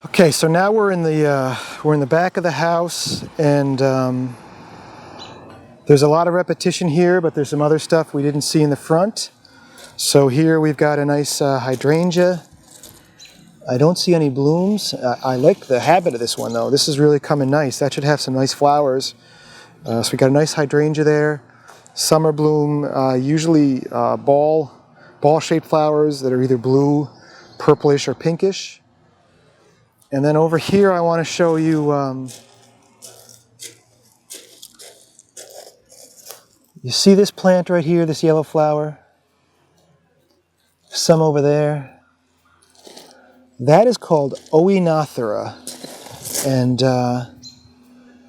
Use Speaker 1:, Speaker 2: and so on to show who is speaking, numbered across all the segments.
Speaker 1: Okay, so now we're in the back of the house, and there's a lot of repetition here, but there's some other stuff we didn't see in the front. So here we've got a nice hydrangea. I don't see any blooms. I like the habit of this one though. This is really coming nice. That should have some nice flowers. So we got a nice hydrangea there. Summer bloom, usually ball-shaped flowers that are either blue, purplish, or pinkish. And then over here I want to show you, you see this plant right here, this yellow flower? Some over there. That is called Oenothera. And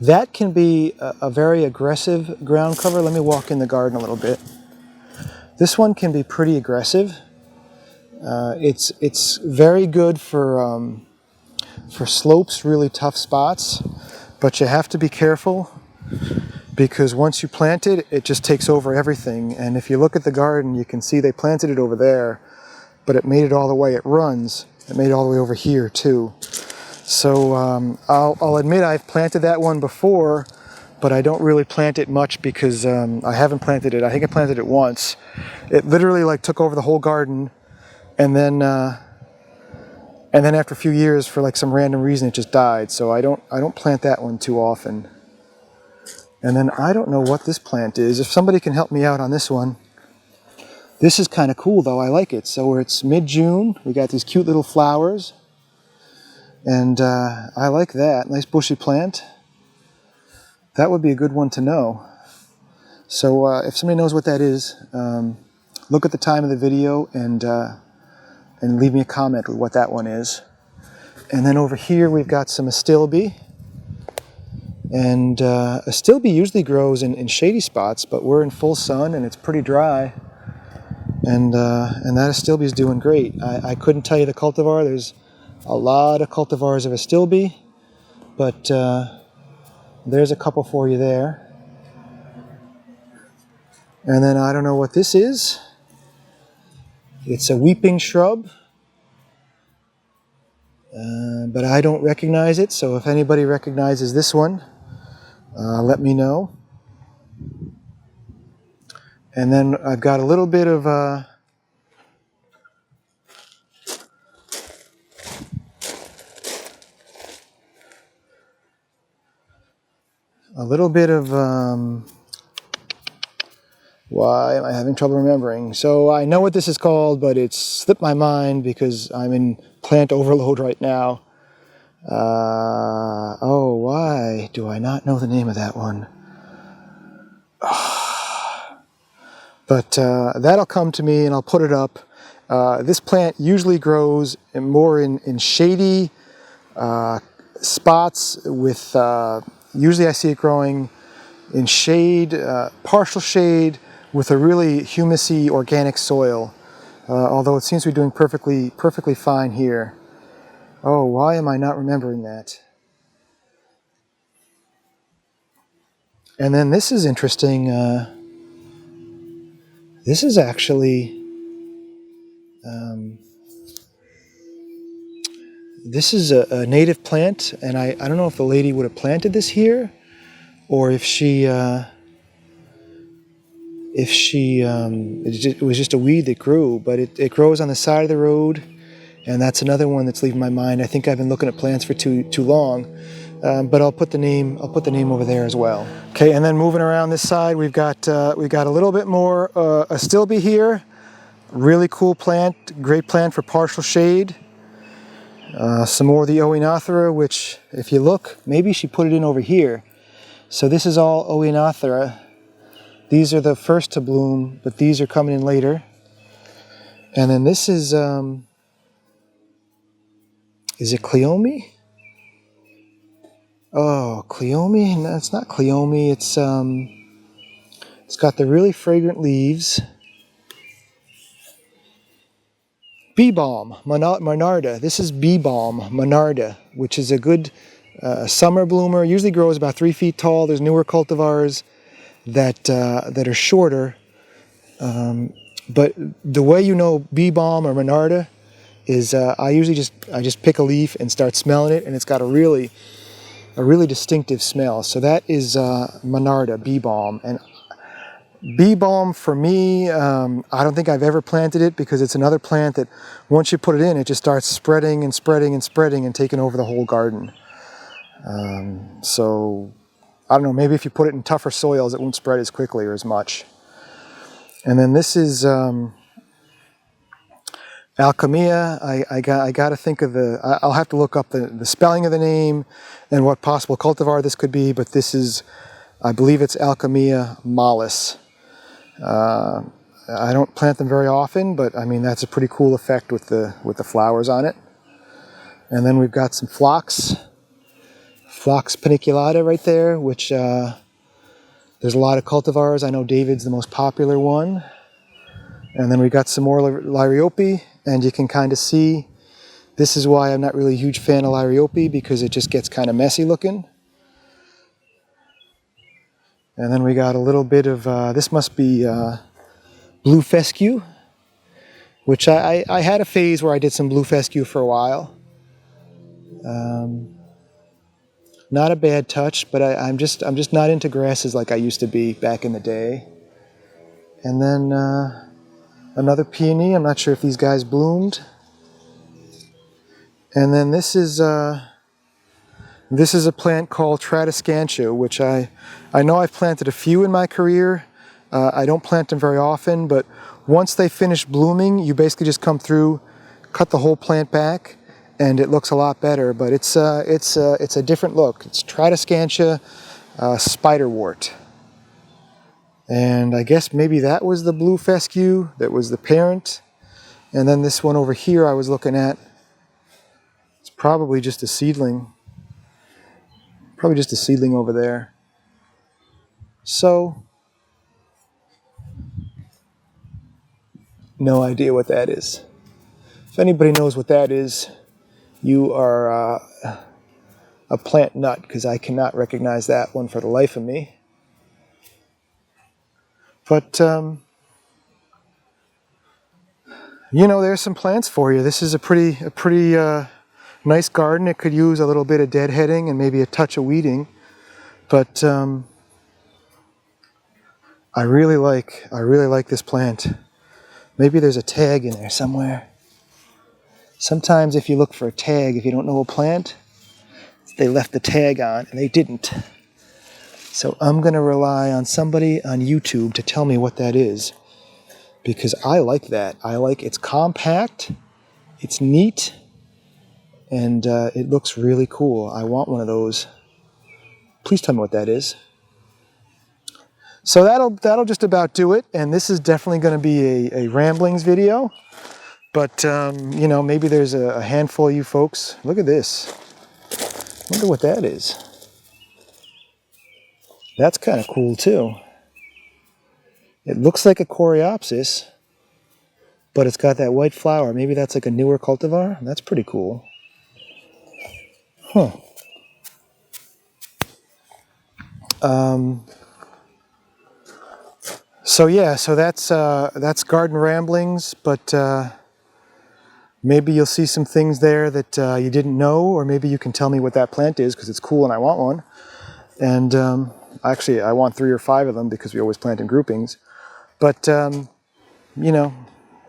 Speaker 1: that can be a very aggressive ground cover. Let me walk in the garden a little bit. This one can be pretty aggressive. It's very good for slopes, really tough spots, but you have to be careful because once you plant it, it just takes over everything. And if you look at the garden, you can see they planted it over there, but it made it all the way, it runs. It made it all the way over here too. So I'll admit I've planted that one before, but I don't really plant it much because I haven't planted it. I think I planted it once. It literally like took over the whole garden, and then after a few years, for like some random reason, it just died. So I don't plant that one too often. And then I don't know what this plant is. If somebody can help me out on this one. This is kind of cool though, I like it. So it's mid-June, we got these cute little flowers. And I like that, nice bushy plant. That would be a good one to know. So if somebody knows what that is, look at the time of the video and leave me a comment with what that one is. And then over here we've got some Astilbe. And Astilbe usually grows in shady spots, but we're in full sun and it's pretty dry. And that Astilbe is doing great. I couldn't tell you the cultivar. There's a lot of cultivars of Astilbe, but there's a couple for you there. And then I don't know what this is. It's a weeping shrub, but I don't recognize it. So if anybody recognizes this one, let me know. And then I've got a little bit of why am I having trouble remembering? So I know what this is called, but it's slipped my mind because I'm in plant overload right now. Oh, why do I not know the name of that one? But that'll come to me and I'll put it up. This plant usually grows more in shady spots with, usually I see it growing in shade, partial shade, with a really humusy organic soil. Although it seems to be doing perfectly fine here. Oh, why am I not remembering that? And then this is interesting. This is actually, this is a native plant, and I don't know if the lady would have planted this here, or if it was just a weed that grew, but it grows on the side of the road, and that's another one that's leaving my mind. I think I've been looking at plants for too long, but I'll put the name over there as well. Okay, and then moving around this side, we've got a little bit more Astilbe here. Really cool plant, great plant for partial shade. Some more of the Oenothera, which if you look, maybe she put it in over here. So this is all Oenothera. These are the first to bloom, but these are coming in later. And then this is it Cleome? Oh, Cleome? No, it's not Cleome. It's got the really fragrant leaves. Balm Monarda. This is Balm Monarda, which is a good summer bloomer. Usually grows about 3 feet tall. There's newer cultivars that are shorter. But the way you know Balm or Monarda is I usually just pick a leaf and start smelling it, and it's got a really distinctive smell. So that is Monarda bee balm, and bee balm for me, I don't think I've ever planted it because it's another plant that once you put it in, it just starts spreading and spreading and spreading and taking over the whole garden. So I don't know, maybe if you put it in tougher soils, it won't spread as quickly or as much. And then this is Alchemilla. I got to think of I'll have to look up the spelling of the name and what possible cultivar this could be, but this is, I believe it's Alchemilla mollis. I don't plant them very often, but I mean, that's a pretty cool effect with the flowers on it. And then we've got some Phlox paniculata right there, which there's a lot of cultivars. I know David's the most popular one. And then we got some more liriope, and you can kind of see, this is why I'm not really a huge fan of liriope, because it just gets kind of messy looking. And then we got a little bit of, this must be blue fescue, which I had a phase where I did some blue fescue for a while. Not a bad touch, but I'm just not into grasses like I used to be back in the day. And then another peony. I'm not sure if these guys bloomed. And then this is a plant called Tradescantia, which I know I've planted a few in my career. I don't plant them very often, but once they finish blooming, you basically just come through, cut the whole plant back, and it looks a lot better. But it's a different look. It's Tradescantia Spiderwort. And I guess maybe that was the blue fescue that was the parent. And then this one over here I was looking at, it's probably just a seedling. Probably just a seedling over there. So, no idea what that is. If anybody knows what that is, you are a plant nut, because I cannot recognize that one for the life of me. But, you know, there's some plants for you. This is a pretty nice garden. It could use a little bit of deadheading and maybe a touch of weeding. But I really like this plant. Maybe there's a tag in there somewhere. Sometimes if you look for a tag, if you don't know a plant, they left the tag on, and they didn't. So I'm going to rely on somebody on YouTube to tell me what that is, because I like that. It's compact, it's neat, and it looks really cool. I want one of those. Please tell me what that is. So that'll just about do it, and this is definitely going to be a ramblings video. But, you know, maybe there's a handful of you folks. Look at this. Wonder what that is. That's kind of cool, too. It looks like a coreopsis, but it's got that white flower. Maybe that's like a newer cultivar? That's pretty cool. Huh. So yeah, so that's garden ramblings, but maybe you'll see some things there that you didn't know, or maybe you can tell me what that plant is, because it's cool and I want one. And actually, I want 3 or 5 of them, because we always plant in groupings. But you know,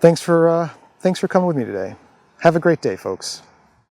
Speaker 1: thanks for coming with me today. Have a great day, folks.